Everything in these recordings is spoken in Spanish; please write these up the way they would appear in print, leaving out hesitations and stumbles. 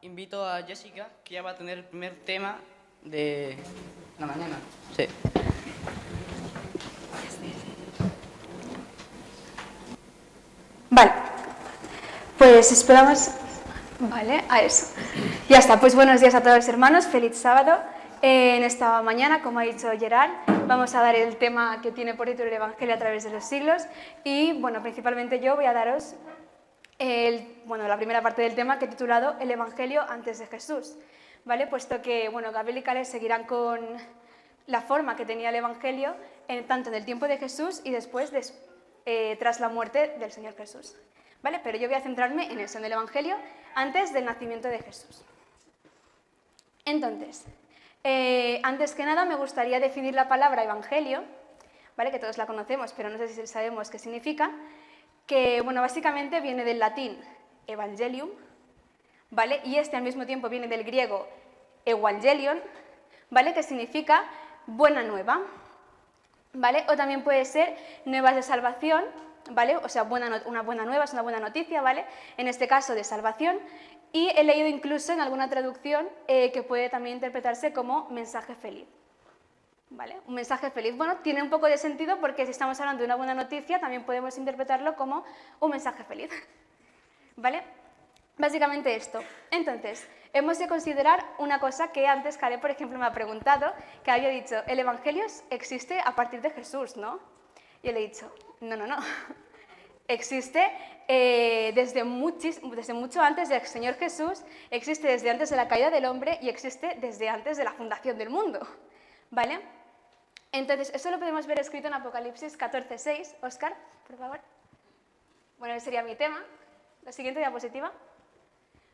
invito a Jessica, que ya va a tener el primer tema de la mañana. Sí. Vale, pues esperamos, vale, a eso. Ya está, pues buenos días a todos hermanos, feliz sábado. En esta mañana, como ha dicho Gerard, vamos a dar el tema que tiene por título el Evangelio a través de los siglos y, bueno, principalmente yo voy a daros la primera parte del tema que he titulado El Evangelio antes de Jesús, ¿vale? Puesto que, bueno, Gabriel y Caleb seguirán con la forma que tenía el Evangelio tanto en el tiempo de Jesús y después tras la muerte del Señor Jesús, ¿vale? Pero yo voy a centrarme en eso, en el Evangelio antes del nacimiento de Jesús. Entonces, antes que nada me gustaría definir la palabra Evangelio, ¿vale? Que todos la conocemos, pero no sé si sabemos qué significa, que, bueno, básicamente viene del latín evangelium, ¿vale? Y al mismo tiempo viene del griego evangelion, ¿vale? Que significa buena nueva, ¿vale? O también puede ser nuevas de salvación, ¿vale? O sea, una buena nueva es una buena noticia, ¿vale? En este caso de salvación. Y he leído incluso en alguna traducción que puede también interpretarse como mensaje feliz, ¿vale? Un mensaje feliz. Bueno, tiene un poco de sentido porque si estamos hablando de una buena noticia también podemos interpretarlo como un mensaje feliz, ¿vale? Básicamente esto. Entonces, hemos de considerar una cosa que antes Caleb, por ejemplo, me ha preguntado, que había dicho, el Evangelio existe a partir de Jesús, ¿no? Y yo le he dicho, no. Existe desde mucho antes del Señor Jesús, existe desde antes de la caída del hombre y existe desde antes de la fundación del mundo, ¿vale? Entonces, eso lo podemos ver escrito en Apocalipsis 14:6. Óscar, por favor. Bueno, ese sería mi tema. La siguiente diapositiva.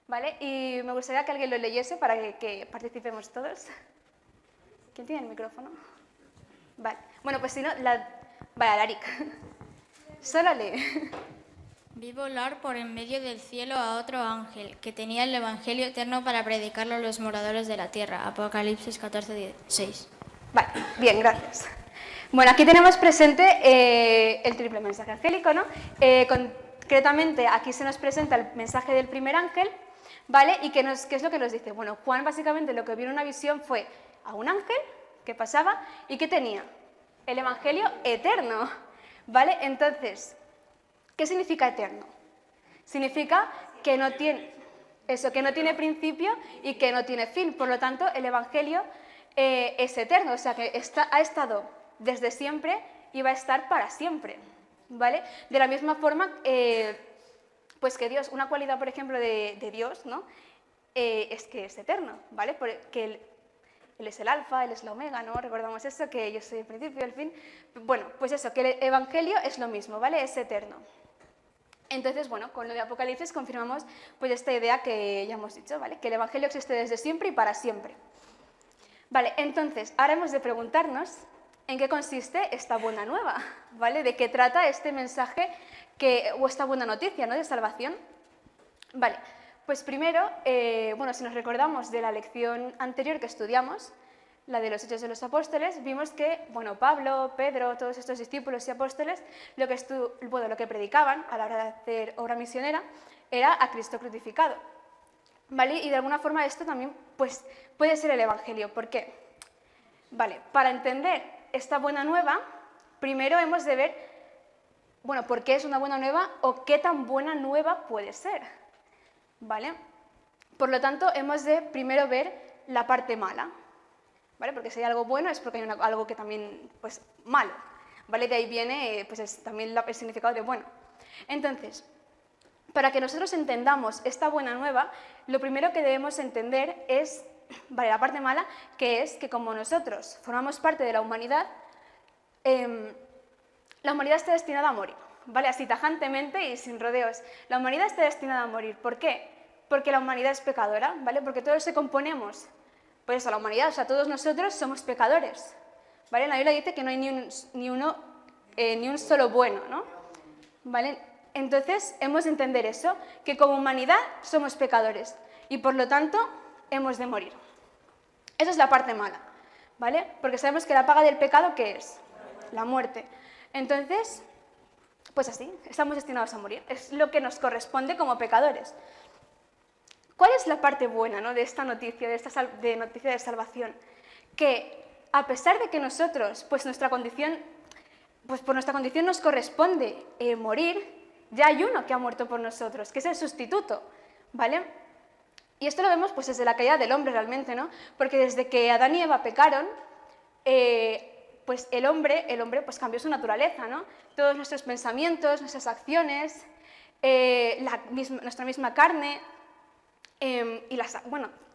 ¿Vale? Y me gustaría que alguien lo leyese para que participemos todos. ¿Quién tiene el micrófono? Vale. Bueno, pues si no, vale, Larik. Solo lee. Vi volar por en medio del cielo a otro ángel, que tenía el Evangelio eterno para predicarlo a los moradores de la tierra. Apocalipsis 14:6. Vale, bien, gracias. Bueno, aquí tenemos presente el triple mensaje angélico, ¿no? Concretamente, aquí se nos presenta el mensaje del primer ángel, ¿vale? ¿Y qué es lo que nos dice? Bueno, Juan básicamente lo que vio en una visión fue a un ángel que pasaba y que tenía el Evangelio eterno, ¿vale? Entonces, ¿qué significa eterno? Significa que no tiene principio y que no tiene fin. Por lo tanto, el Evangelio es eterno, o sea que ha estado desde siempre y va a estar para siempre, ¿vale? De la misma forma, pues que Dios, una cualidad, por ejemplo, de Dios, ¿no? Es que es eterno, ¿vale? Porque Él es el alfa, Él es la omega, ¿no? Recordamos eso, que yo soy el principio y el fin. Bueno, pues eso, que el Evangelio es lo mismo, ¿vale? Es eterno. Entonces, bueno, con lo de Apocalipsis confirmamos pues esta idea que ya hemos dicho, ¿vale? Que el Evangelio existe desde siempre y para siempre. Vale, entonces, ahora hemos de preguntarnos en qué consiste esta buena nueva, ¿vale? De qué trata este mensaje o esta buena noticia, ¿no? De salvación. Vale, pues primero, si nos recordamos de la lección anterior que estudiamos, la de los Hechos de los Apóstoles, vimos que, bueno, Pablo, Pedro, todos estos discípulos y apóstoles, lo que predicaban a la hora de hacer obra misionera era a Cristo crucificado, ¿vale? Y de alguna forma esto también, pues, puede ser el Evangelio. ¿Por qué? Vale, para entender esta buena nueva, primero hemos de ver, bueno, ¿por qué es una buena nueva o qué tan buena nueva puede ser? ¿Vale? Por lo tanto, hemos de primero ver la parte mala, ¿vale? Porque si hay algo bueno es porque hay algo que también, pues, malo, ¿vale? De ahí viene, pues, también el significado de bueno. Entonces, para que nosotros entendamos esta buena nueva, lo primero que debemos entender es, vale, la parte mala, que es que como nosotros formamos parte de la humanidad está destinada a morir, ¿vale? Así tajantemente y sin rodeos. La humanidad está destinada a morir. ¿Por qué? Porque la humanidad es pecadora, ¿vale? Porque todos se componemos, pues eso, la humanidad, o sea, todos nosotros somos pecadores, ¿vale? La Biblia dice que no hay ni un solo bueno, ¿no? ¿Vale? Entonces, hemos de entender eso, que como humanidad somos pecadores y por lo tanto hemos de morir. Esa es la parte mala, ¿vale? Porque sabemos que la paga del pecado, ¿qué es? La muerte. Entonces, pues así, estamos destinados a morir. Es lo que nos corresponde como pecadores. ¿Cuál es la parte buena, ¿no?, de esta noticia, de noticia de salvación? Que a pesar de que nosotros, pues por nuestra condición nos corresponde morir, ya hay uno que ha muerto por nosotros, que es el sustituto, ¿vale? Y esto lo vemos pues desde la caída del hombre realmente, ¿no? Porque desde que Adán y Eva pecaron, pues el hombre pues cambió su naturaleza, ¿no? Todos nuestros pensamientos, nuestras acciones, nuestra misma carne,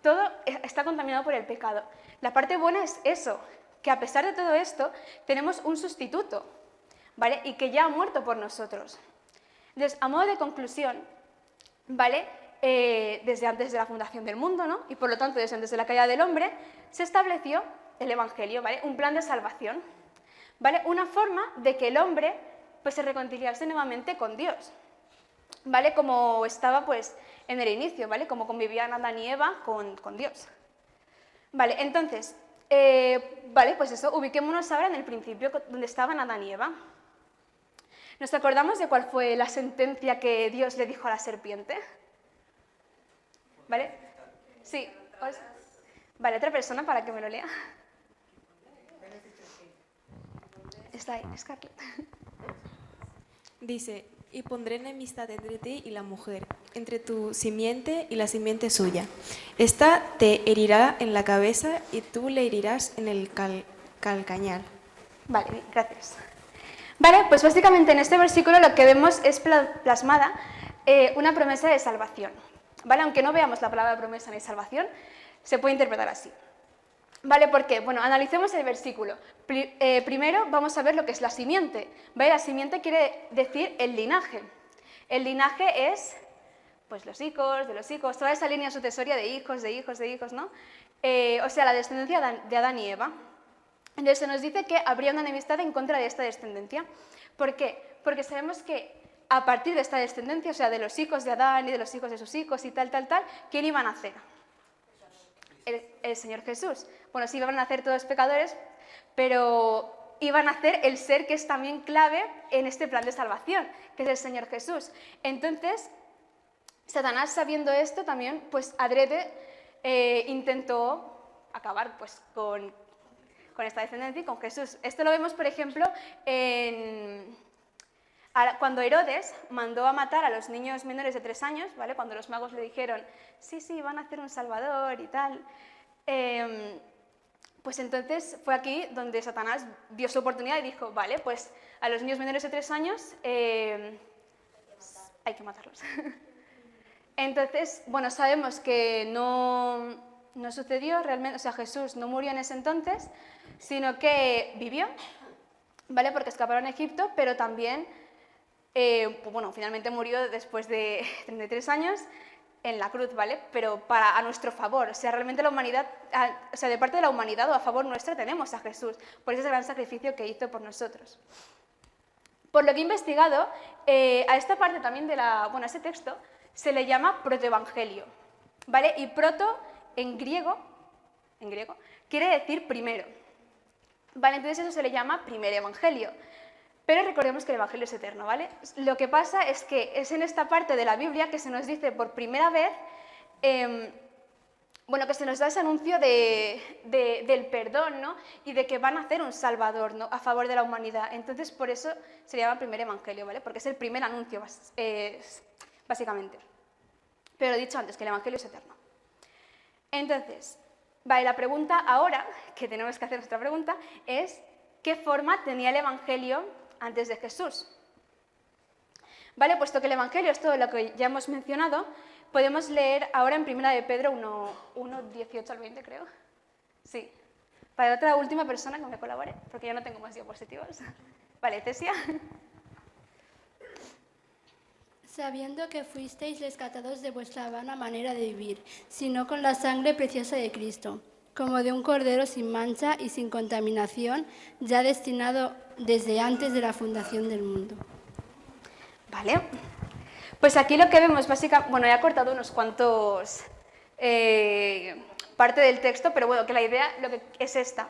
todo está contaminado por el pecado. La parte buena es eso, que a pesar de todo esto, tenemos un sustituto, ¿vale? Y que ya ha muerto por nosotros. Entonces, a modo de conclusión, ¿vale? Desde antes de la fundación del mundo, ¿no? Y por lo tanto, desde antes de la caída del hombre, se estableció el Evangelio, ¿vale? Un plan de salvación, ¿vale? Una forma de que el hombre pues, se reconciliase nuevamente con Dios, ¿vale? Como estaba pues, en el inicio, ¿vale? Como convivían Adán y Eva con Dios. Vale, entonces, vale, pues eso, ubiquémonos ahora en el principio, donde estaban Adán y Eva. ¿Nos acordamos de cuál fue la sentencia que Dios le dijo a la serpiente? ¿Vale? Sí. Vale, otra persona para que me lo lea. Está ahí, Scarlett. Dice, y pondré enemistad entre ti y la mujer, entre tu simiente y la simiente suya. Esta te herirá en la cabeza y tú le herirás en el calcañar. Vale, gracias. Vale, pues básicamente en este versículo lo que vemos es plasmada una promesa de salvación. ¿Vale? Aunque no veamos la palabra promesa ni salvación, se puede interpretar así. ¿Vale? ¿Por qué? Bueno, analicemos el versículo. Primero vamos a ver lo que es la simiente. ¿Vale? La simiente quiere decir el linaje. El linaje es, pues, los hijos, de los hijos, toda esa línea sucesoria de hijos, de hijos, de hijos, ¿no? O sea, la descendencia de Adán y Eva. Entonces se nos dice que habría una enemistad en contra de esta descendencia. ¿Por qué? Porque sabemos que a partir de esta descendencia, o sea, de los hijos de Adán y de los hijos de sus hijos y tal, ¿quién iban a nacer? El Señor Jesús. Bueno, sí iban a nacer todos pecadores, pero iban a nacer el ser que es también clave en este plan de salvación, que es el Señor Jesús. Entonces, Satanás, sabiendo esto, también, pues, adrede, intentó acabar, pues, con esta descendencia y con Jesús. Esto lo vemos, por ejemplo, cuando Herodes mandó a matar a los niños menores de 3 años, ¿vale? Cuando los magos le dijeron, sí, van a hacer un salvador y tal, pues entonces fue aquí donde Satanás vio su oportunidad y dijo, vale, pues a los niños menores de 3 años hay que matarlos. Entonces, bueno, sabemos que no sucedió realmente, o sea, Jesús no murió en ese entonces, sino que vivió, ¿vale? Porque escaparon a Egipto, pero también, pues bueno, finalmente murió después de 33 años en la cruz, ¿vale? Pero a nuestro favor, o sea, realmente la humanidad, o sea, de parte de la humanidad o a favor nuestra tenemos a Jesús, por ese gran sacrificio que hizo por nosotros. Por lo que he investigado, a esta parte también a este texto se le llama protoevangelio, ¿vale? Y proto en griego quiere decir primero, ¿vale? Entonces eso se le llama primer evangelio. Pero recordemos que el evangelio es eterno, ¿vale? Lo que pasa es que es en esta parte de la Biblia que se nos dice por primera vez, que se nos da ese anuncio del perdón, ¿no? Y de que van a hacer un salvador, ¿no? A favor de la humanidad. Entonces por eso se llama primer evangelio, ¿vale? Porque es el primer anuncio, básicamente. Pero he dicho antes que el evangelio es eterno. Entonces, vale, la pregunta ahora, que tenemos que hacer nuestra pregunta, es ¿qué forma tenía el evangelio antes de Jesús? Vale, puesto que el evangelio es todo lo que ya hemos mencionado, podemos leer ahora en 1 de Pedro 1, 18 al 20, creo. Sí. Para otra última persona que me colabore, porque ya no tengo más diapositivas. Vale, Tesia. Sabiendo que fuisteis rescatados de vuestra vana manera de vivir, sino con la sangre preciosa de Cristo, como de un cordero sin mancha y sin contaminación, ya destinado desde antes de la fundación del mundo. Vale. Pues aquí lo que vemos básicamente, bueno, he acortado unos cuantos parte del texto, pero bueno, que la idea lo que es esta.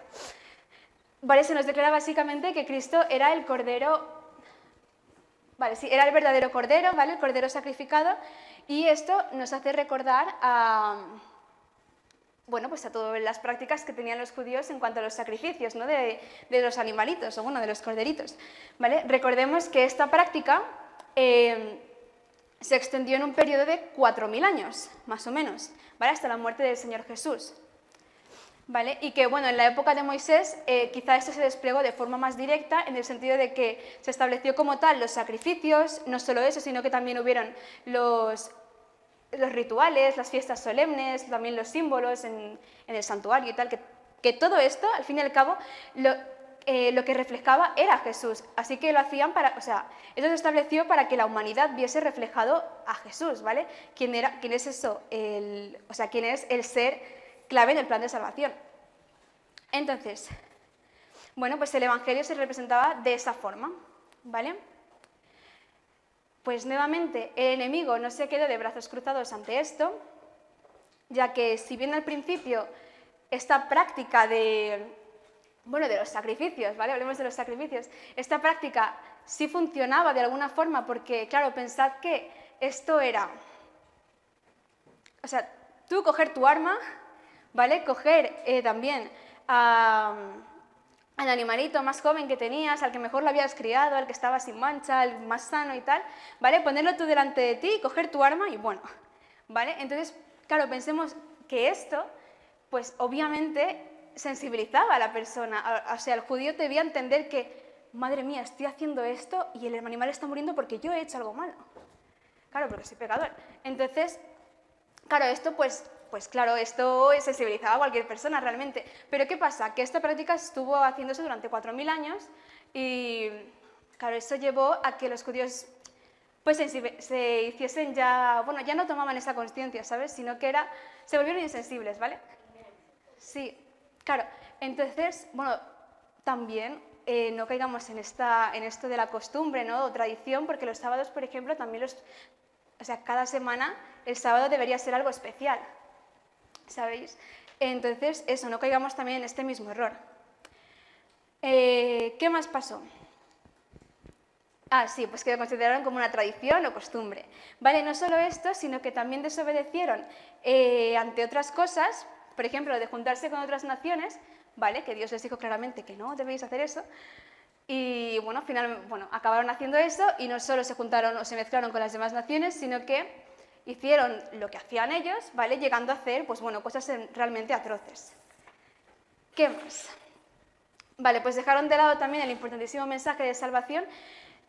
Vale, se nos declara básicamente que Cristo era el cordero, Vale, sí, era el verdadero cordero, ¿vale? El cordero sacrificado. Y esto nos hace recordar a, bueno, pues a todas las prácticas que tenían los judíos en cuanto a los sacrificios, ¿no? de los animalitos, o bueno, de los corderitos, ¿vale? Recordemos que esta práctica se extendió en un periodo de 4000 años, más o menos, ¿vale? Hasta la muerte del Señor Jesús. ¿Vale? Y que, bueno, en la época de Moisés quizá esto se desplegó de forma más directa en el sentido de que se estableció como tal los sacrificios, no solo eso, sino que también hubieron los rituales, las fiestas solemnes, también los símbolos en el santuario y tal, que todo esto, al fin y al cabo, lo que reflejaba era Jesús. Así que lo hacían para, o sea, eso se estableció para que la humanidad viese reflejado a Jesús, ¿vale? ¿Quién es eso? O sea, quién es el ser clave en el plan de salvación. Entonces, bueno, pues el Evangelio se representaba de esa forma, ¿vale? Pues nuevamente el enemigo no se quedó de brazos cruzados ante esto, ya que si bien al principio esta práctica de los sacrificios, ¿vale? Hablemos de los sacrificios. Esta práctica sí funcionaba de alguna forma porque, claro, pensad que esto era, o sea, tú coger tu arma, ¿vale? Coger también al animalito más joven que tenías, al que mejor lo habías criado, al que estaba sin mancha, al más sano y tal, ¿vale? Ponerlo tú delante de ti, coger tu arma y bueno, ¿vale? Entonces, claro, pensemos que esto, pues obviamente sensibilizaba a la persona, o sea, el judío debía entender que, madre mía, estoy haciendo esto y el animal está muriendo porque yo he hecho algo malo. Claro, porque soy pecador. Entonces, claro, esto pues claro, esto sensibilizaba a cualquier persona realmente. Pero ¿qué pasa? Que esta práctica estuvo haciéndose durante 4000 años y, claro, eso llevó a que los judíos pues se hiciesen ya, bueno, ya no tomaban esa consciencia, ¿sabes? Sino que se volvieron insensibles, ¿vale? Sí, claro. Entonces, bueno, también no caigamos en esto de la costumbre, ¿no? O tradición, porque los sábados, por ejemplo, también o sea, cada semana el sábado debería ser algo especial, ¿sabéis? Entonces, eso, no caigamos también en este mismo error. ¿Qué más pasó? Ah, sí, pues que lo consideraron como una tradición o costumbre. Vale, no solo esto, sino que también desobedecieron ante otras cosas, por ejemplo, de juntarse con otras naciones, ¿vale? Que Dios les dijo claramente que no debéis hacer eso. Y bueno, acabaron haciendo eso y no solo se juntaron o se mezclaron con las demás naciones, sino que hicieron lo que hacían ellos, ¿vale? Llegando a hacer, pues bueno, cosas realmente atroces. ¿Qué más? Vale, pues dejaron de lado también el importantísimo mensaje de salvación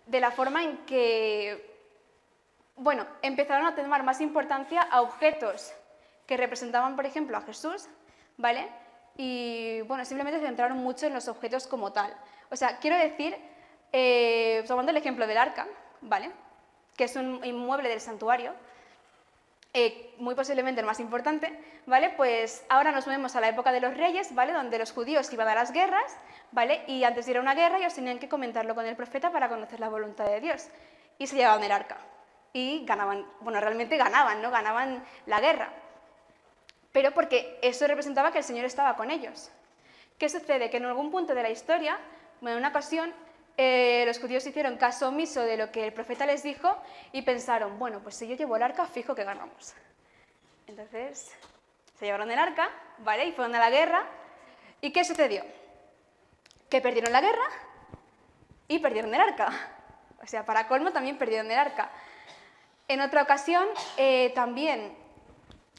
de la forma en que, bueno, empezaron a tomar más importancia a objetos que representaban, por ejemplo, a Jesús, ¿vale? Y, bueno, simplemente se centraron mucho en los objetos como tal. O sea, quiero decir, tomando el ejemplo del arca, ¿vale? Que es un inmueble del santuario, muy posiblemente el más importante, ¿vale? Pues ahora nos movemos a la época de los reyes, ¿vale? Donde los judíos iban a las guerras, ¿vale? Y antes de ir a una guerra ellos tenían que comentarlo con el profeta para conocer la voluntad de Dios. Y se llevaban el arca. Y ganaban, bueno, realmente ganaban, ¿no? Ganaban la guerra. Pero porque eso representaba que el Señor estaba con ellos. ¿Qué sucede? Que en algún punto de la historia, en una ocasión, los judíos hicieron caso omiso de lo que el profeta les dijo y pensaron, bueno, pues si yo llevo el arca, fijo que ganamos. Entonces, se llevaron el arca, ¿vale? Y fueron a la guerra. ¿Y qué sucedió? Que perdieron la guerra y perdieron el arca. O sea, para colmo también perdieron el arca. En otra ocasión, también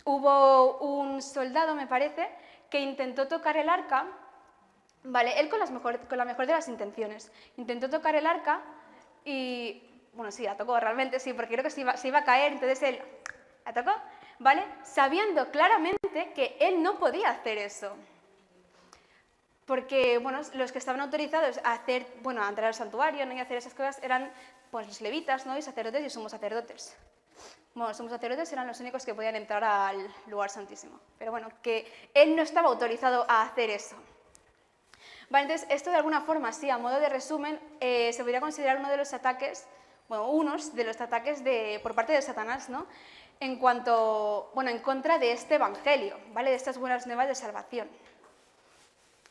hubo un soldado, me parece, que intentó tocar el arca, ¿vale? Él con la mejor de las intenciones. Intentó tocar el arca y, bueno, sí, la tocó realmente, sí, porque creo que se iba a caer, entonces él la tocó, ¿vale? Sabiendo claramente que él no podía hacer eso. Porque, bueno, los que estaban autorizados a hacer, bueno, a entrar al santuario, ¿no? Y hacer esas cosas eran, pues, los levitas, ¿no? Y sacerdotes y sumos sacerdotes. Bueno, los sumos sacerdotes eran los únicos que podían entrar al lugar santísimo. Pero bueno, que él no estaba autorizado a hacer eso. Vale, entonces, esto de alguna forma, sí, a modo de resumen, se podría considerar uno de los ataques, bueno, unos de los ataques por parte de Satanás, ¿no? En cuanto, bueno, en contra de este evangelio, ¿vale? De estas buenas nuevas de salvación.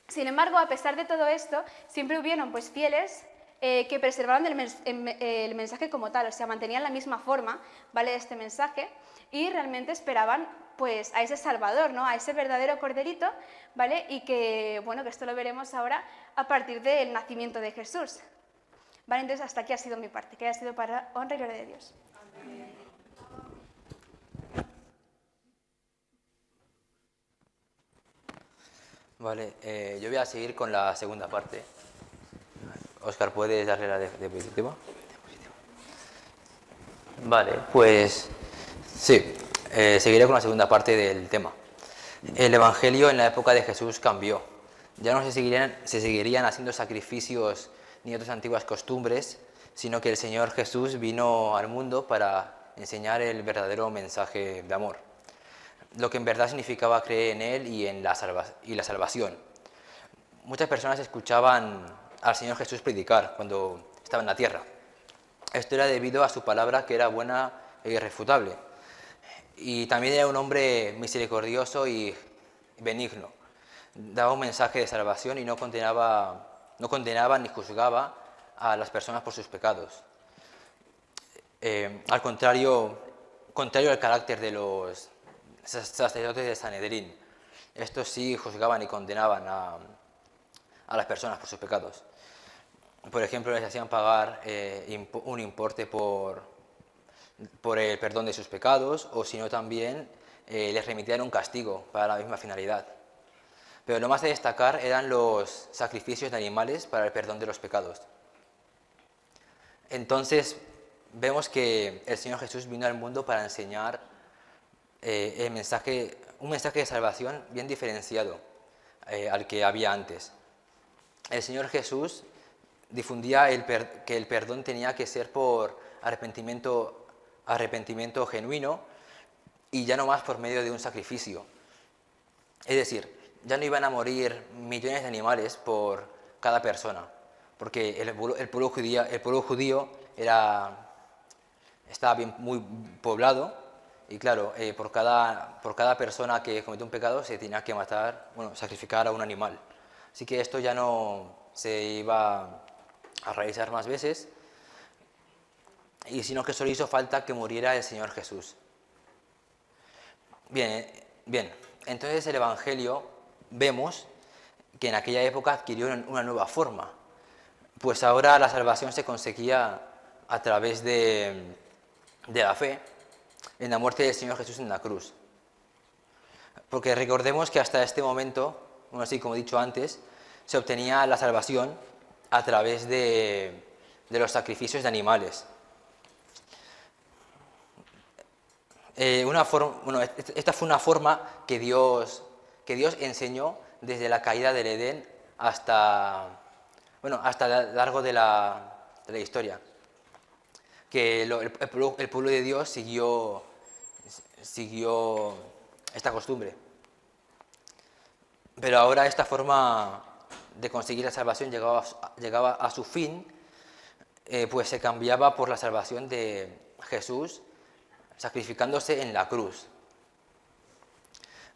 Sin embargo, a pesar de todo esto, siempre hubieron, pues, fieles que preservaban el mensaje como tal, o sea, mantenían la misma forma, ¿vale?, de este mensaje, y realmente esperaban pues a ese Salvador, ¿no?, a ese verdadero corderito, ¿vale?, y que, bueno, que esto lo veremos ahora a partir del nacimiento de Jesús. Vale, entonces hasta aquí ha sido mi parte, que haya sido para honra y gloria de Dios. Vale, yo voy a seguir con la segunda parte. Óscar, ¿puedes darle la diapositiva? Vale, pues sí, seguiré con la segunda parte del tema. El Evangelio en la época de Jesús cambió. Ya no se seguirían haciendo sacrificios ni otras antiguas costumbres, sino que el Señor Jesús vino al mundo para enseñar el verdadero mensaje de amor, lo que en verdad significaba creer en Él y en la salvación. Muchas personas escuchaban al Señor Jesús predicar cuando estaba en la tierra. Esto era debido a su palabra, que era buena e irrefutable. Y también era un hombre misericordioso y benigno. Daba un mensaje de salvación y no condenaba ni juzgaba a las personas por sus pecados. Al contrario al carácter de los sacerdotes de Sanedrín. Estos sí juzgaban y condenaban a las personas por sus pecados. Por ejemplo, les hacían pagar un importe por el perdón de sus pecados, o si no también les remitían un castigo para la misma finalidad. Pero lo más a destacar eran los sacrificios de animales para el perdón de los pecados. Entonces vemos que el Señor Jesús vino al mundo para enseñar un mensaje de salvación bien diferenciado al que había antes. El Señor Jesús difundía que el perdón tenía que ser por arrepentimiento genuino y ya no más por medio de un sacrificio. Es decir, ya no iban a morir millones de animales por cada persona, porque el pueblo judío estaba muy poblado y claro, por cada persona que cometió un pecado se tenía que sacrificar a un animal. Así que esto ya no se iba a realizar más veces, y sino que solo hizo falta que muriera el Señor Jesús. Bien, entonces el Evangelio vemos que en aquella época adquirió una nueva forma, pues ahora la salvación se conseguía a través de la fe en la muerte del Señor Jesús en la cruz. Porque recordemos que hasta este momento, así como he dicho antes, se obtenía la salvación a través de los sacrificios de animales. Esta fue una forma que Dios enseñó desde la caída del Edén hasta lo largo de la historia. Que el pueblo de Dios siguió esta costumbre. Pero ahora esta forma de conseguir la salvación llegaba a su fin, pues se cambiaba por la salvación de Jesús sacrificándose en la cruz.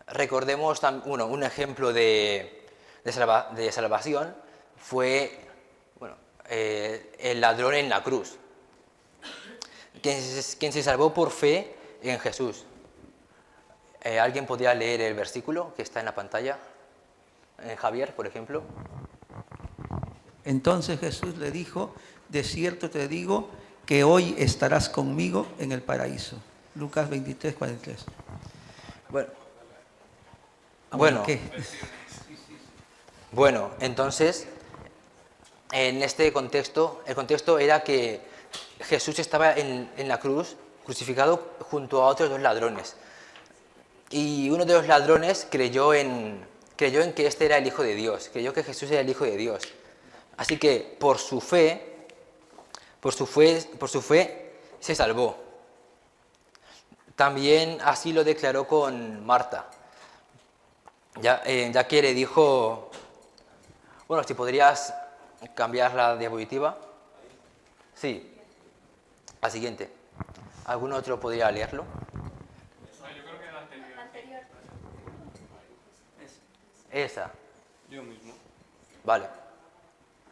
Recordemos un ejemplo de salvación fue el ladrón en la cruz, quien se salvó por fe en Jesús. ¿Alguien podría leer el versículo que está en la pantalla? Javier, por ejemplo. Entonces Jesús le dijo: de cierto te digo que hoy estarás conmigo en el paraíso. Lucas 23, 43. Bueno, entonces, en este contexto, el contexto era que Jesús estaba en la cruz, crucificado junto a otros dos ladrones. Y uno de los ladrones creyó en que este era el Hijo de Dios, creyó que Jesús era el Hijo de Dios. Así que por su fe se salvó. También así lo declaró con Marta, ya que le dijo... Bueno, si podrías cambiar la diapositiva. Sí, la siguiente. ¿Algún otro podría leerlo? Yo creo que la anterior. Esa. Yo mismo. Vale.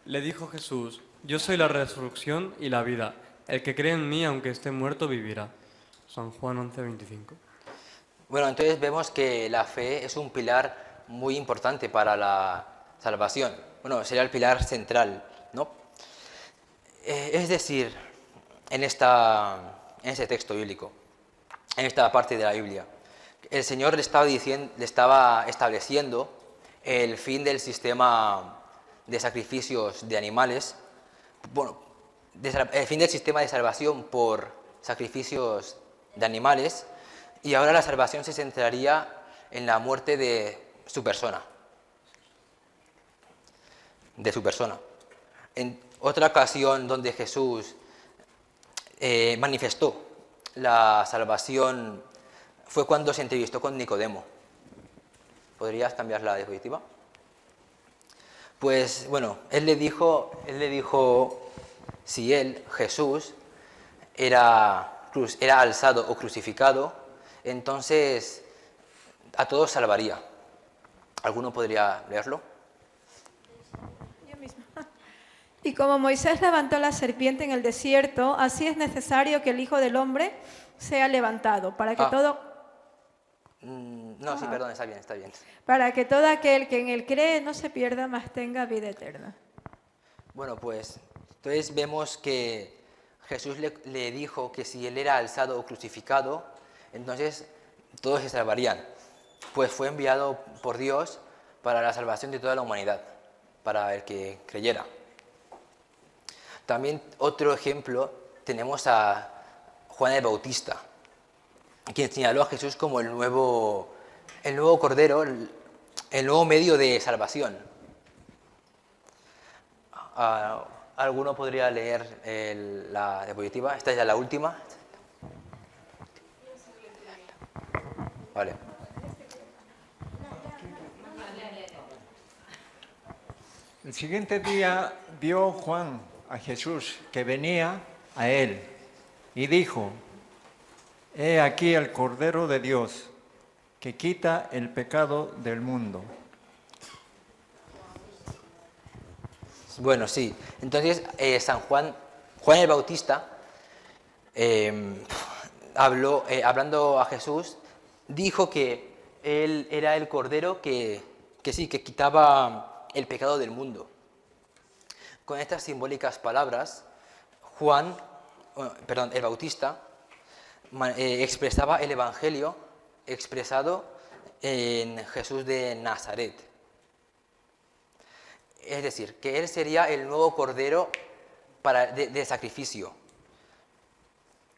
Le dijo Jesús: Yo soy la resurrección y la vida. El que cree en mí, aunque esté muerto, vivirá. San Juan 11:25. Bueno, entonces vemos que la fe es un pilar muy importante para la salvación. Bueno, sería el pilar central, ¿no? Es decir, en ese texto bíblico, en esta parte de la Biblia, el Señor le estaba estableciendo el fin del sistema de sacrificios de animales, bueno, el fin del sistema de salvación por sacrificios de animales, y ahora la salvación se centraría en la muerte de su persona. En otra ocasión donde Jesús manifestó la salvación fue cuando se entrevistó con Nicodemo. ¿Podrías cambiar la diapositiva? Pues bueno, él le dijo si él, Jesús, era alzado o crucificado, entonces a todos salvaría. ¿Alguno podría leerlo? Yo misma. Y como Moisés levantó la serpiente en el desierto, así es necesario que el Hijo del Hombre sea levantado, para que No, sí, perdón, está bien. para que todo aquel que en él cree no se pierda, mas tenga vida eterna. Bueno, pues entonces vemos que Jesús le dijo que si él era alzado o crucificado, entonces todos se salvarían. Pues fue enviado por Dios para la salvación de toda la humanidad, para el que creyera. También otro ejemplo tenemos a Juan el Bautista, quien señaló a Jesús como el nuevo Cordero, el nuevo medio de salvación. ¿Alguno podría leer la diapositiva? Esta es ya la última. Vale. El siguiente día vio Juan a Jesús que venía a él y dijo: He aquí el Cordero de Dios que quita el pecado del mundo. Bueno, sí. Entonces, Juan el Bautista, hablando a Jesús, dijo que él era el Cordero que quitaba el pecado del mundo. Con estas simbólicas palabras, el Bautista expresaba el Evangelio expresado en Jesús de Nazaret. Es decir, que él sería el nuevo Cordero de sacrificio.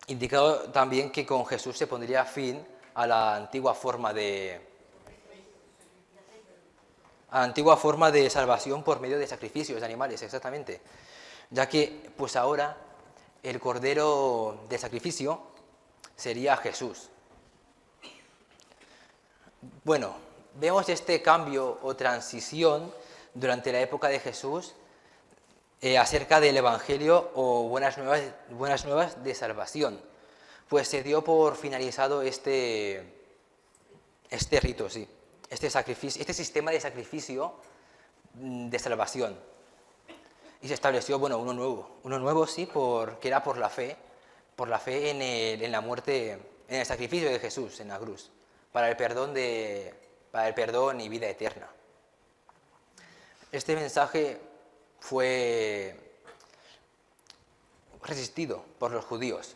Indicado también que con Jesús se pondría fin a la antigua forma de salvación por medio de sacrificios de animales, exactamente. Ya que, pues ahora, el Cordero de sacrificio sería Jesús. Bueno, vemos este cambio o transición durante la época de Jesús acerca del Evangelio o buenas nuevas de salvación. Pues se dio por finalizado este rito, sí, este sistema de sacrificio de salvación. Y se estableció, uno nuevo sí, que era por la fe en la muerte, en el sacrificio de Jesús en la cruz, para el perdón y vida eterna. Este mensaje fue resistido por los judíos,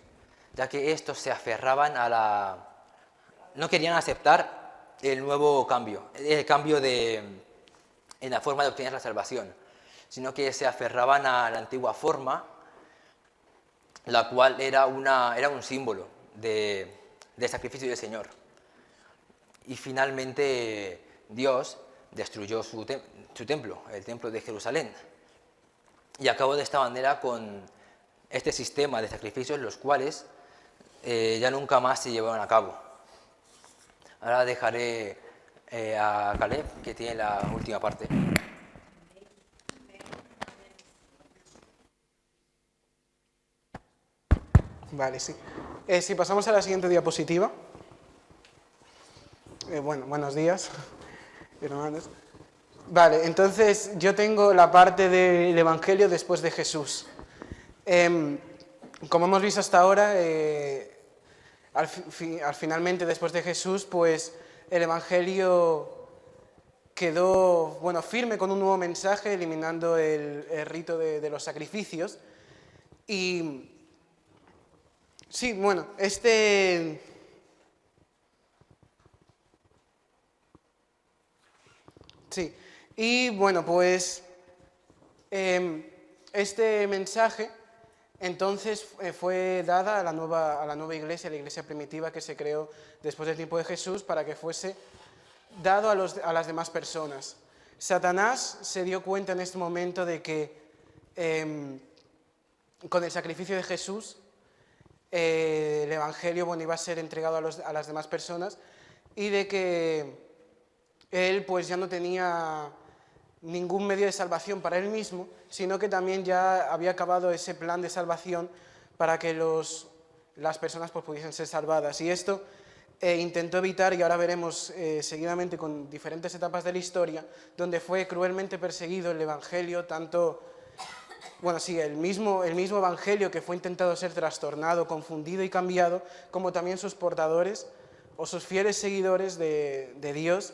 ya que estos se aferraban no querían aceptar el nuevo cambio, en la forma de obtener la salvación, sino que se aferraban a la antigua forma, la cual era un símbolo del sacrificio del Señor. Y finalmente Dios destruyó su templo, el templo de Jerusalén, y acabó de esta manera con este sistema de sacrificios, los cuales ya nunca más se llevaron a cabo. Ahora dejaré a Caleb, que tiene la última parte. Vale, sí. Si pasamos a la siguiente diapositiva. Buenos días, hermanos. Vale, entonces yo tengo la parte del Evangelio después de Jesús. Como hemos visto hasta ahora, finalmente después de Jesús, pues el Evangelio quedó firme con un nuevo mensaje, eliminando el rito de los sacrificios. Y sí, sí, y pues este mensaje entonces fue dada a la nueva iglesia, la iglesia primitiva que se creó después del tiempo de Jesús, para que fuese dado a las demás personas. Satanás se dio cuenta en este momento de que con el sacrificio de Jesús el Evangelio iba a ser entregado a las demás personas, y de que él pues ya no tenía ningún medio de salvación para él mismo, sino que también ya había acabado ese plan de salvación para que las personas pues pudiesen ser salvadas. Y esto intentó evitar, y ahora veremos seguidamente con diferentes etapas de la historia, donde fue cruelmente perseguido el Evangelio, tanto, el mismo Evangelio que fue intentado ser trastornado, confundido y cambiado, como también sus portadores o sus fieles seguidores de Dios,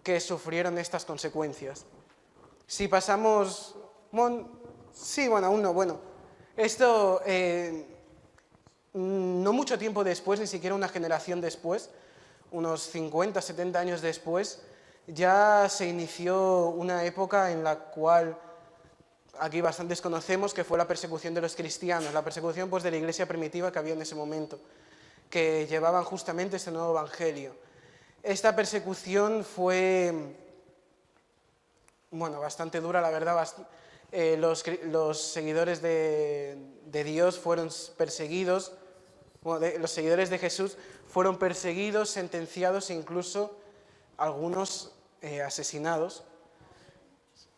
que sufrieron estas consecuencias. Si pasamos... aún no. Esto, no mucho tiempo después, ni siquiera una generación después, unos 50, 70 años después, ya se inició una época en la cual aquí bastantes conocemos, que fue la persecución de los cristianos, la persecución de la iglesia primitiva que había en ese momento, que llevaban justamente este nuevo evangelio. Esta persecución fue, bastante dura, la verdad. Los seguidores de Dios fueron perseguidos, los seguidores de Jesús fueron perseguidos, sentenciados e incluso algunos asesinados.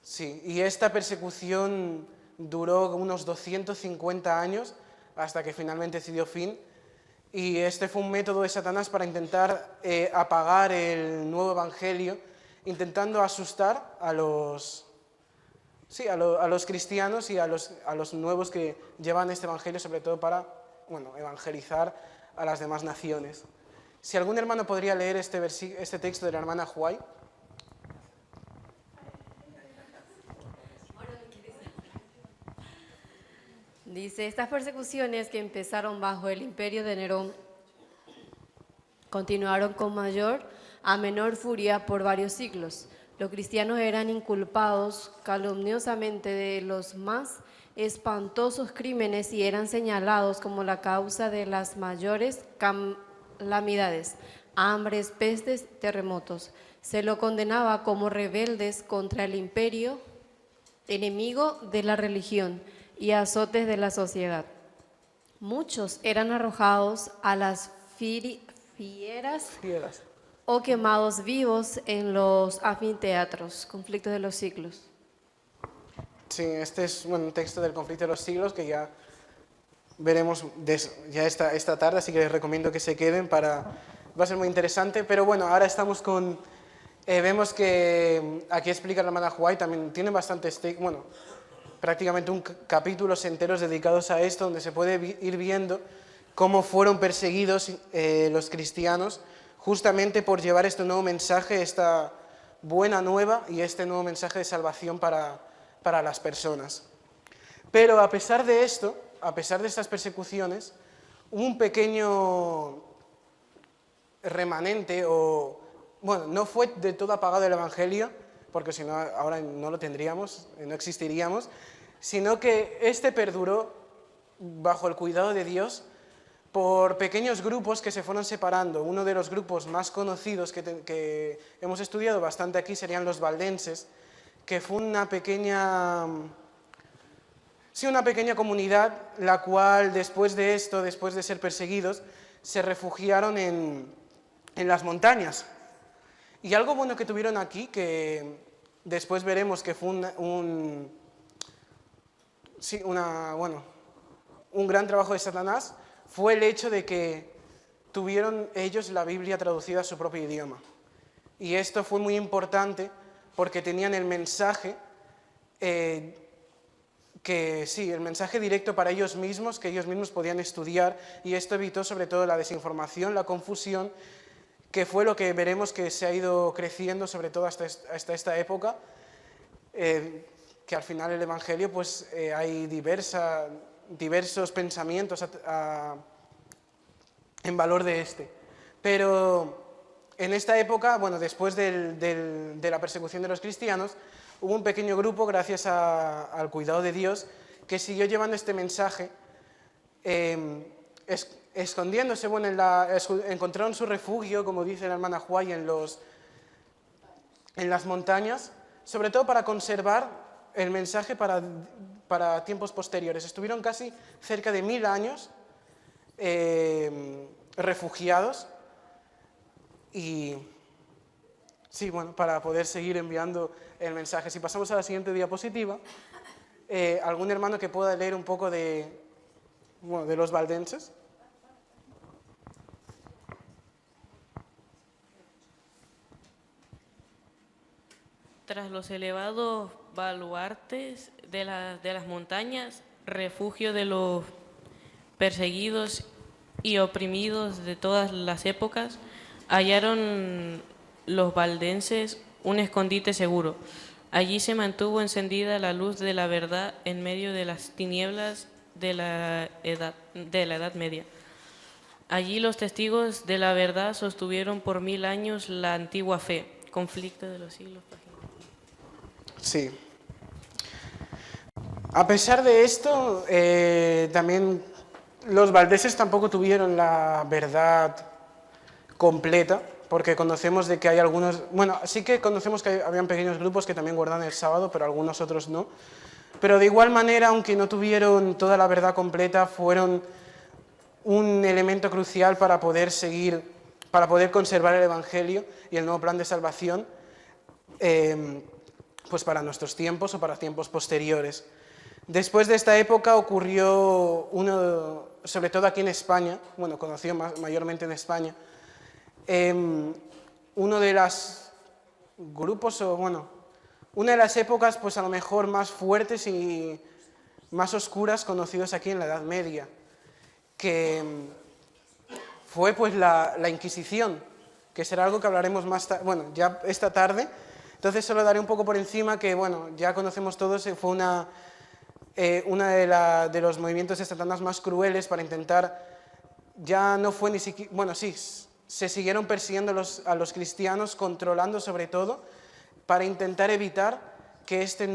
Sí, y esta persecución duró unos 250 años hasta que finalmente se dio fin. Y este fue un método de Satanás para intentar apagar el nuevo evangelio, intentando asustar a los cristianos y a los nuevos que llevan este evangelio, sobre todo para evangelizar a las demás naciones. Si algún hermano podría leer este texto de la hermana Huay. Dice, estas persecuciones que empezaron bajo el imperio de Nerón continuaron con mayor a menor furia por varios siglos. Los cristianos eran inculpados calumniosamente de los más espantosos crímenes y eran señalados como la causa de las mayores calamidades, hambres, pestes, terremotos. Se lo condenaba como rebeldes contra el imperio, enemigo de la religión, y azotes de la sociedad. Muchos eran arrojados a las fieras o quemados vivos en los anfiteatros, conflictos de los siglos. Sí, este es un texto del conflicto de los siglos que ya veremos esta tarde, así que les recomiendo que se queden va a ser muy interesante. Pero ahora estamos con... vemos que aquí explica la hermana Huay, también tiene bastantes prácticamente capítulos enteros dedicados a esto, donde se puede ir viendo cómo fueron perseguidos los cristianos justamente por llevar este nuevo mensaje, esta buena nueva y este nuevo mensaje de salvación para las personas. Pero a pesar de esto, a pesar de estas persecuciones, hubo un pequeño remanente, no fue de todo apagado el evangelio, porque si no ahora no lo tendríamos, no existiríamos, sino que este perduró bajo el cuidado de Dios por pequeños grupos que se fueron separando. Uno de los grupos más conocidos que hemos estudiado bastante aquí serían los valdenses, que fue una pequeña comunidad, la cual después de esto, después de ser perseguidos, se refugiaron en las montañas. Y algo bueno que tuvieron aquí, que después veremos que fue un gran trabajo de Satanás, fue el hecho de que tuvieron ellos la Biblia traducida a su propio idioma. Y esto fue muy importante porque tenían el mensaje, el mensaje directo para ellos mismos, que ellos mismos podían estudiar, y esto evitó sobre todo la desinformación, la confusión, que fue lo que veremos que se ha ido creciendo sobre todo hasta esta época, que al final el Evangelio pues hay diversos pensamientos en valor de este. Pero en esta época, bueno, después de la persecución de los cristianos, hubo un pequeño grupo, gracias al cuidado de Dios, que siguió llevando este mensaje, escondiéndose, bueno, encontraron su refugio, como dice la hermana Huay, en las montañas, sobre todo para conservar el mensaje para tiempos posteriores. Estuvieron casi cerca de 1000 años refugiados y sí, bueno, para poder seguir enviando el mensaje. Si pasamos a la siguiente diapositiva, algún hermano que pueda leer un poco de los valdenses. Tras los elevados baluartes de las montañas, refugio de los perseguidos y oprimidos de todas las épocas, hallaron los valdenses un escondite seguro. Allí se mantuvo encendida la luz de la verdad en medio de las tinieblas de la Edad Media. Allí los testigos de la verdad sostuvieron por 1000 años la antigua fe. Conflicto de los siglos. Sí. A pesar de esto, también los valdeses tampoco tuvieron la verdad completa, porque conocemos de que hay algunos, bueno, sí que conocemos que habían pequeños grupos que también guardan el sábado, pero algunos otros no. Pero de igual manera, aunque no tuvieron toda la verdad completa, fueron un elemento crucial para poder conservar el Evangelio y el nuevo plan de salvación, pues para nuestros tiempos o para tiempos posteriores. Después de esta época ocurrió sobre todo aquí en España, bueno, conocido mayormente en España, uno de los grupos, una de las épocas pues a lo mejor más fuertes y más oscuras conocidos aquí en la Edad Media, que fue pues la Inquisición, que será algo que hablaremos ya esta tarde. Entonces solo daré un poco por encima que, bueno, ya conocemos todos, fue una de los movimientos de Satanás más crueles para intentar, ya no fue ni siquiera, bueno, sí, se siguieron persiguiendo a los cristianos, controlando sobre todo, para intentar evitar que este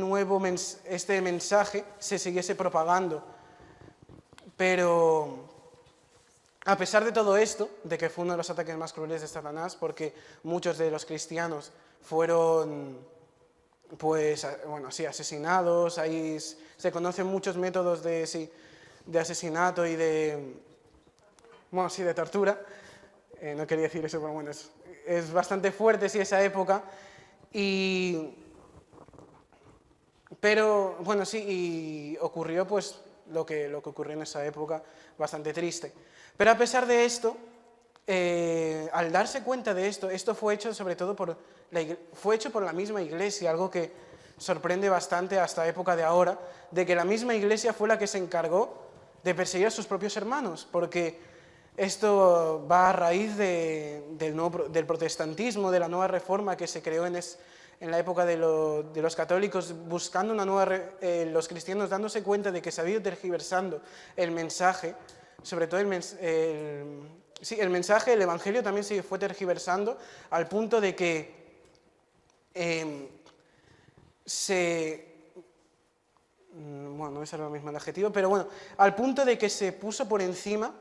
mensaje se siguiese propagando. Pero a pesar de todo esto, de que fue uno de los ataques más crueles de Satanás, porque muchos de los cristianos fueron, pues, bueno, sí, asesinados, ahí se conocen muchos métodos de asesinato y de tortura. No quería decir eso, pero bueno, es bastante fuerte, sí, esa época. Pero, bueno, sí, y ocurrió, pues, lo que ocurrió en esa época, bastante triste. Pero a pesar de esto, al darse cuenta de esto fue hecho sobre todo por la misma Iglesia, algo que sorprende bastante hasta la época de ahora, de que la misma Iglesia fue la que se encargó de perseguir a sus propios hermanos, porque esto va a raíz del protestantismo, de la nueva reforma que se creó en la época de los católicos, buscando los cristianos dándose cuenta de que se había ido tergiversando el mensaje, sobre todo el mensaje, el Evangelio también se fue tergiversando al punto de que no me sale lo mismo el adjetivo, pero bueno, al punto de que se puso por encima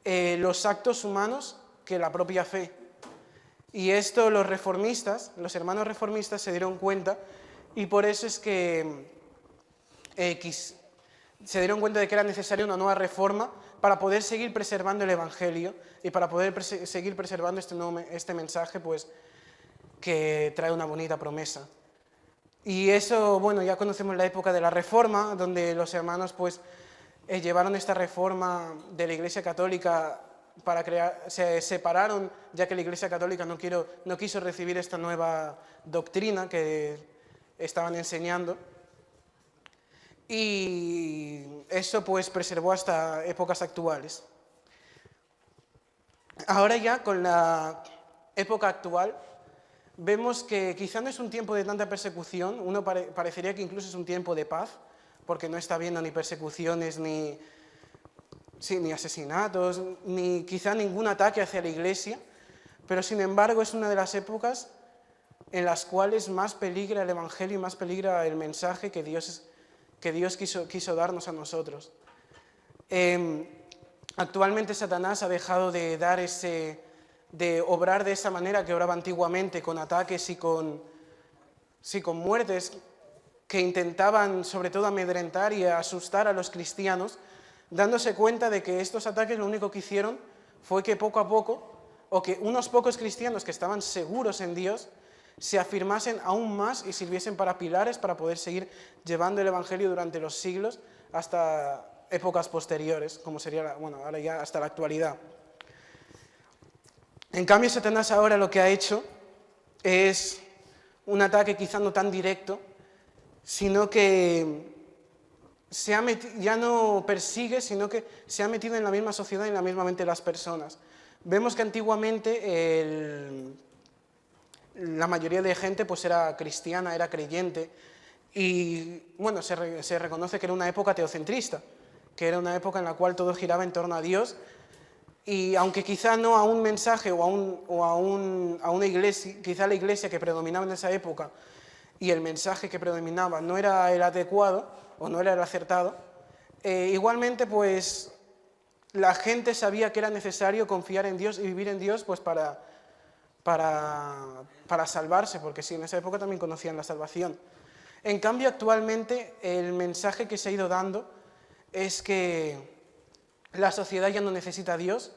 los actos humanos que la propia fe. Y esto los hermanos reformistas se dieron cuenta, y por eso es que se dieron cuenta de que era necesaria una nueva reforma para poder seguir preservando el Evangelio y para poder seguir preservando este mensaje, pues, que trae una bonita promesa. Y eso, bueno, ya conocemos la época de la Reforma, donde los hermanos, pues, llevaron esta reforma de la Iglesia Católica se separaron, ya que la Iglesia Católica no quiso recibir esta nueva doctrina que estaban enseñando. Y eso pues preservó hasta épocas actuales. Ahora ya con la época actual vemos que quizá no es un tiempo de tanta persecución, uno parecería que incluso es un tiempo de paz, porque no está habiendo ni persecuciones, ni asesinatos, ni quizá ningún ataque hacia la Iglesia, pero sin embargo es una de las épocas en las cuales más peligra el Evangelio y más peligra el mensaje que Dios quiso darnos a nosotros. Actualmente Satanás ha dejado de obrar de esa manera que obraba antiguamente, con ataques y con muertes que intentaban sobre todo amedrentar y asustar a los cristianos, dándose cuenta de que estos ataques lo único que hicieron fue que poco a poco, o que unos pocos cristianos que estaban seguros en Dios, se afirmasen aún más y sirviesen para pilares para poder seguir llevando el Evangelio durante los siglos hasta épocas posteriores, como sería, ahora ya hasta la actualidad. En cambio, Satanás ahora lo que ha hecho es un ataque quizá no tan directo, sino que ya no persigue, sino que se ha metido en la misma sociedad y en la misma mente de las personas. Vemos que antiguamente la mayoría de gente pues era cristiana, era creyente, y bueno, se reconoce que era una época teocentrista, que era una época en la cual todo giraba en torno a Dios, y aunque quizá no a un mensaje o a una iglesia, quizá la iglesia que predominaba en esa época y el mensaje que predominaba no era el adecuado o no era el acertado, igualmente pues la gente sabía que era necesario confiar en Dios y vivir en Dios pues para salvarse, porque sí, en esa época también conocían la salvación. En cambio, actualmente el mensaje que se ha ido dando es que la sociedad ya no necesita a Dios,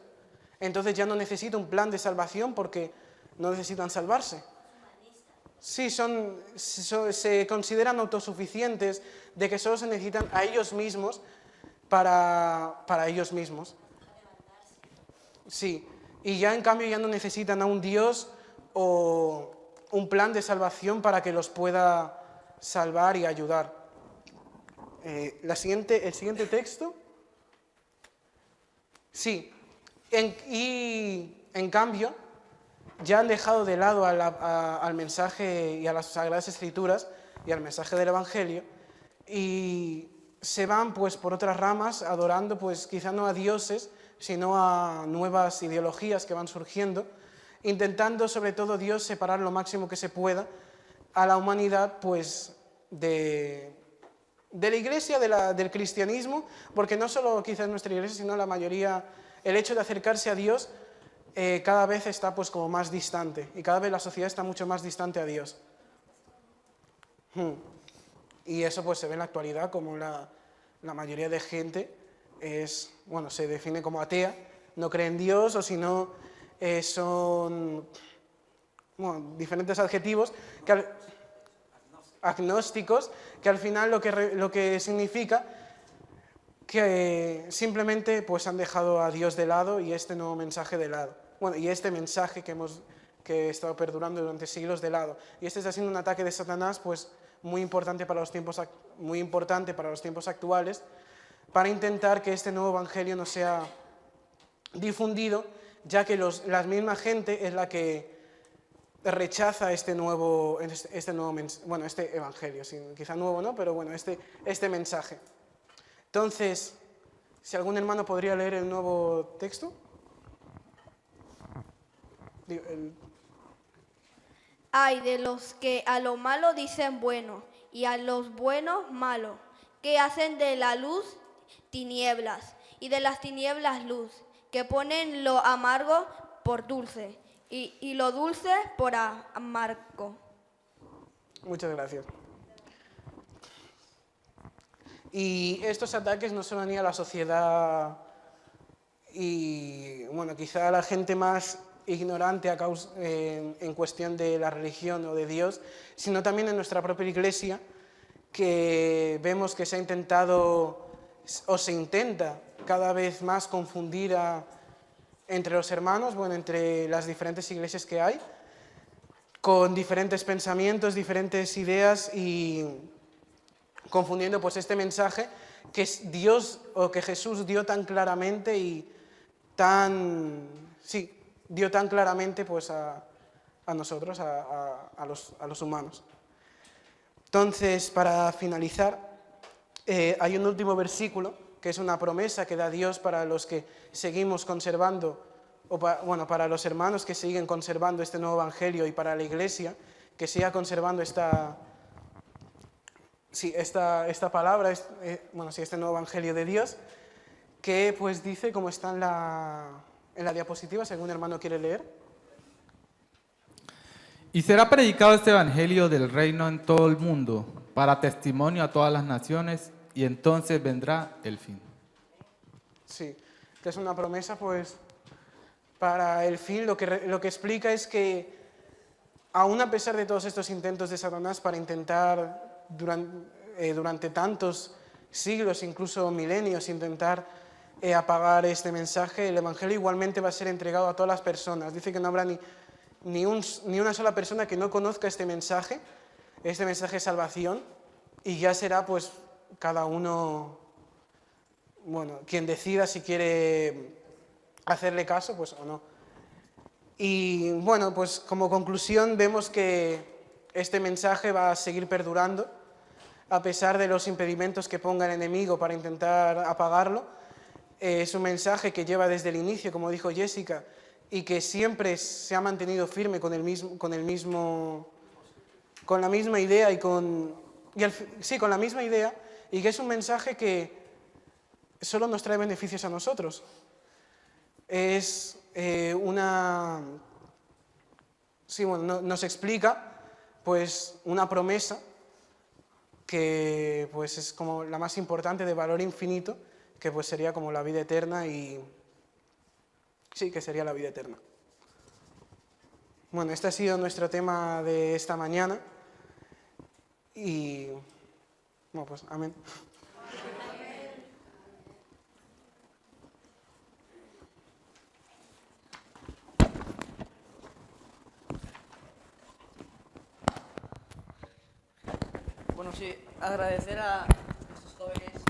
entonces ya no necesita un plan de salvación porque no necesitan salvarse. Sí, se consideran autosuficientes, de que solo se necesitan a ellos mismos para ellos mismos. Sí, y ya en cambio ya no necesitan a un Dios o un plan de salvación para que los pueda salvar y ayudar. El siguiente texto. Sí, y en cambio ya han dejado de lado al mensaje y a las Sagradas Escrituras y al mensaje del Evangelio y se van pues por otras ramas adorando pues quizá no a dioses sino a nuevas ideologías que van surgiendo, intentando sobre todo Dios separar lo máximo que se pueda a la humanidad pues de la Iglesia, del cristianismo, porque no solo quizás nuestra Iglesia, sino la mayoría, el hecho de acercarse a Dios cada vez está pues como más distante y cada vez la sociedad está mucho más distante a Dios. Y eso pues se ve en la actualidad como la mayoría de gente se define como atea, no cree en Dios o si no son diferentes adjetivos agnósticos, que al final lo que significa que simplemente pues han dejado a Dios de lado y este nuevo mensaje de lado. Y este mensaje que ha estado perdurando durante siglos de lado. Y este está siendo un ataque de Satanás pues muy importante para los tiempos actuales, para intentar que este nuevo evangelio no sea difundido, ya que la misma gente es la que rechaza este evangelio, quizá nuevo no, pero bueno, este mensaje. Entonces, si algún hermano podría leer el nuevo texto. Ay de los que a lo malo dicen bueno y a los buenos malo, que hacen de la luz tinieblas y de las tinieblas luz, que ponen lo amargo por dulce y lo dulce por amargo. Muchas gracias. Y estos ataques no solo ni a la sociedad y, quizá a la gente más ignorante en cuestión de la religión o de Dios, sino también en nuestra propia Iglesia, que vemos que se ha intentado o se intenta cada vez más confundir entre los hermanos, bueno, entre las diferentes iglesias que hay, con diferentes pensamientos, diferentes ideas y confundiendo pues este mensaje que Dios o que Jesús dio tan claramente y dio tan claramente pues a nosotros, a los humanos. Entonces, para finalizar, hay un último versículo que es una promesa que da Dios para los que seguimos conservando, para los hermanos que siguen conservando este nuevo evangelio y para la iglesia que siga conservando esta palabra, este nuevo evangelio de Dios, que pues dice, como está en la diapositiva, si algún hermano quiere leer. Y será predicado este evangelio del reino en todo el mundo, para testimonio a todas las naciones, y entonces vendrá el fin. Sí, que es una promesa pues para el fin. Lo que explica es que aún a pesar de todos estos intentos de Satanás para intentar durante tantos siglos, incluso milenios, intentar apagar este mensaje, el evangelio igualmente va a ser entregado a todas las personas. Dice que no habrá ni una sola persona que no conozca este mensaje de salvación, y ya será pues cada uno, quien decida si quiere hacerle caso pues o no. Y bueno, pues como conclusión vemos que este mensaje va a seguir perdurando a pesar de los impedimentos que ponga el enemigo para intentar apagarlo. Es un mensaje que lleva desde el inicio, como dijo Jessica, y que siempre se ha mantenido firme con la misma idea con la misma idea, y que es un mensaje que solo nos trae beneficios a nosotros. Nos explica pues una promesa que pues es como la más importante, de valor infinito, que pues sería como la vida eterna, que sería la vida eterna. Bueno, este ha sido nuestro tema de esta mañana y pues amén. Bueno, sí, agradecer a estos jóvenes,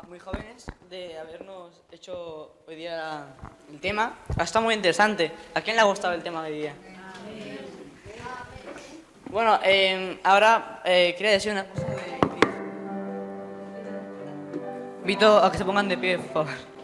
muy jóvenes, de habernos hecho hoy día el tema. Ha estado muy interesante. ¿A quién le ha gustado el tema de hoy día? Bueno, ahora quería decir una cosa de... Invito a que se pongan de pie, por favor.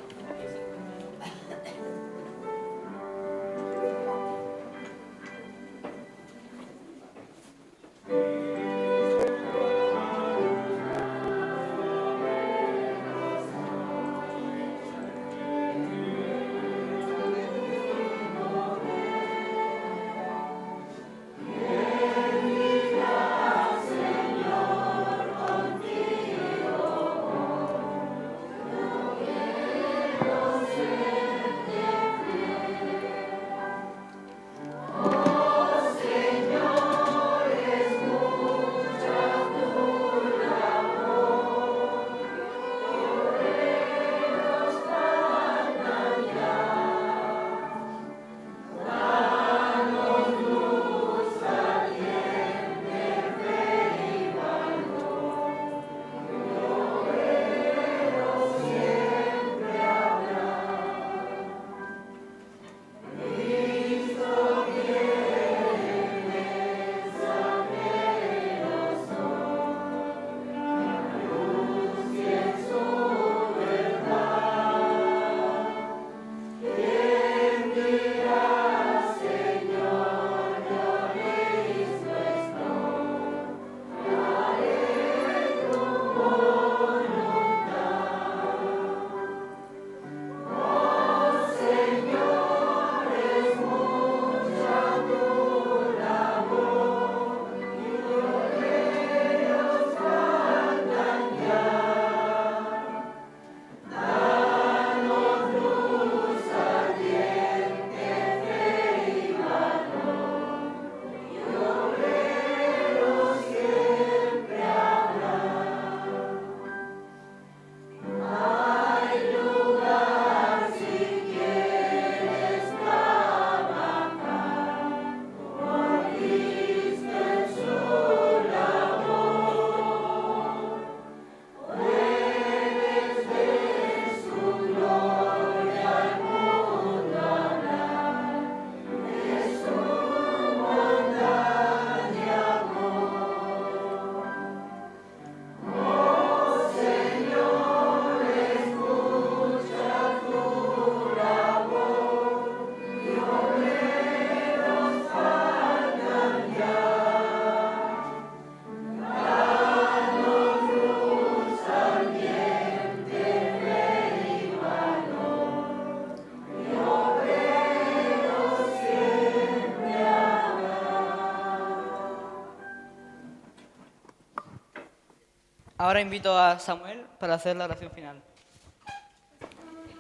Ahora invito a Samuel para hacer la oración final.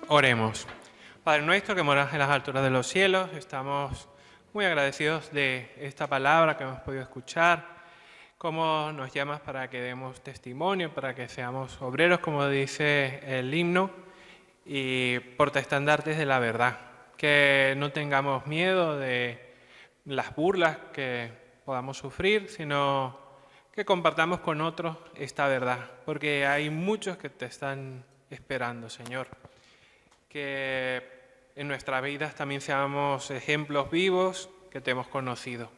Oremos. Padre nuestro que moras en las alturas de los cielos, estamos muy agradecidos de esta palabra que hemos podido escuchar, cómo nos llamas para que demos testimonio, para que seamos obreros, como dice el himno, y portaestandartes de la verdad, que no tengamos miedo de las burlas que podamos sufrir, sino que compartamos con otros esta verdad, porque hay muchos que te están esperando, Señor. Que en nuestras vidas también seamos ejemplos vivos que te hemos conocido.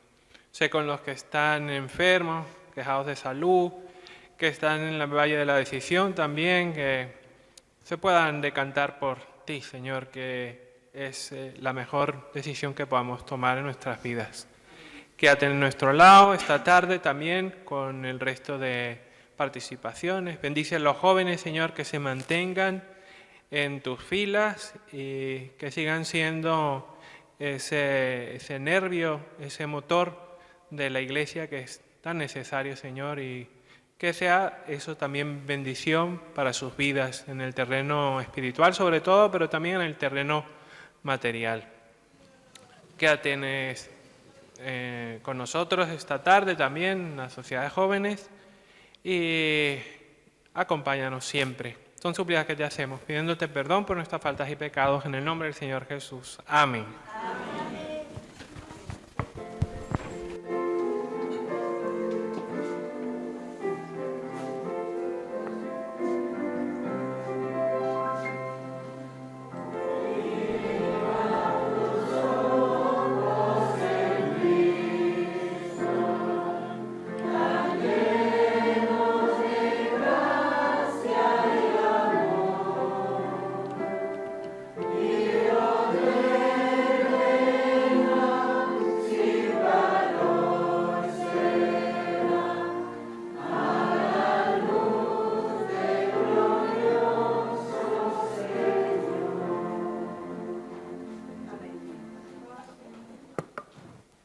Sé con los que están enfermos, quejados de salud, que están en el valle de la decisión también, que se puedan decantar por ti, Señor, que es la mejor decisión que podamos tomar en nuestras vidas. Quédate en nuestro lado esta tarde también con el resto de participaciones. Bendice a los jóvenes, Señor, que se mantengan en tus filas y que sigan siendo ese nervio, ese motor de la Iglesia que es tan necesario, Señor, y que sea eso también bendición para sus vidas en el terreno espiritual sobre todo, pero también en el terreno material. Quédate con nosotros esta tarde también en la Sociedad de Jóvenes y acompáñanos siempre. Son súplicas que te hacemos, pidiéndote perdón por nuestras faltas y pecados en el nombre del Señor Jesús. Amén.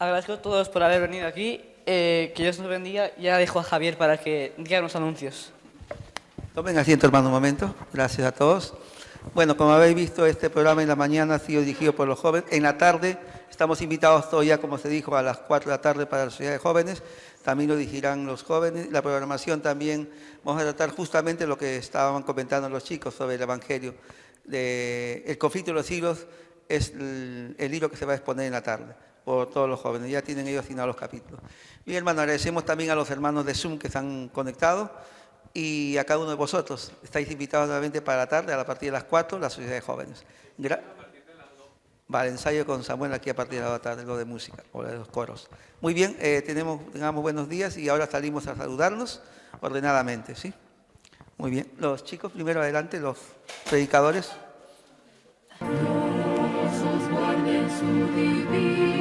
Agradezco a todos por haber venido aquí. Que Dios nos bendiga. Ya dejo a Javier para que diga unos anuncios. Tomen asiento, hermano, un momento. Gracias a todos. Bueno, como habéis visto, este programa en la mañana ha sido dirigido por los jóvenes. En la tarde estamos invitados todavía, como se dijo, a las 4 de la tarde para la Sociedad de Jóvenes. También lo dirigirán los jóvenes. La programación también vamos a tratar justamente lo que estaban comentando los chicos sobre el Evangelio. El conflicto de los siglos es el libro que se va a exponer en la tarde por todos los jóvenes. Ya tienen ellos asignados los capítulos. Bien, hermano, agradecemos también a los hermanos de Zoom que se han conectado y a cada uno de vosotros. Estáis invitados nuevamente para la tarde, a partir de las 4, la Sociedad de Jóvenes. Vale, ensayo con Samuel aquí a partir de la tarde, lo de música, o de los coros. Muy bien, tengamos buenos días y ahora salimos a saludarnos ordenadamente, ¿sí? Muy bien. Los chicos, primero adelante, los predicadores. Dios os guarde en su divino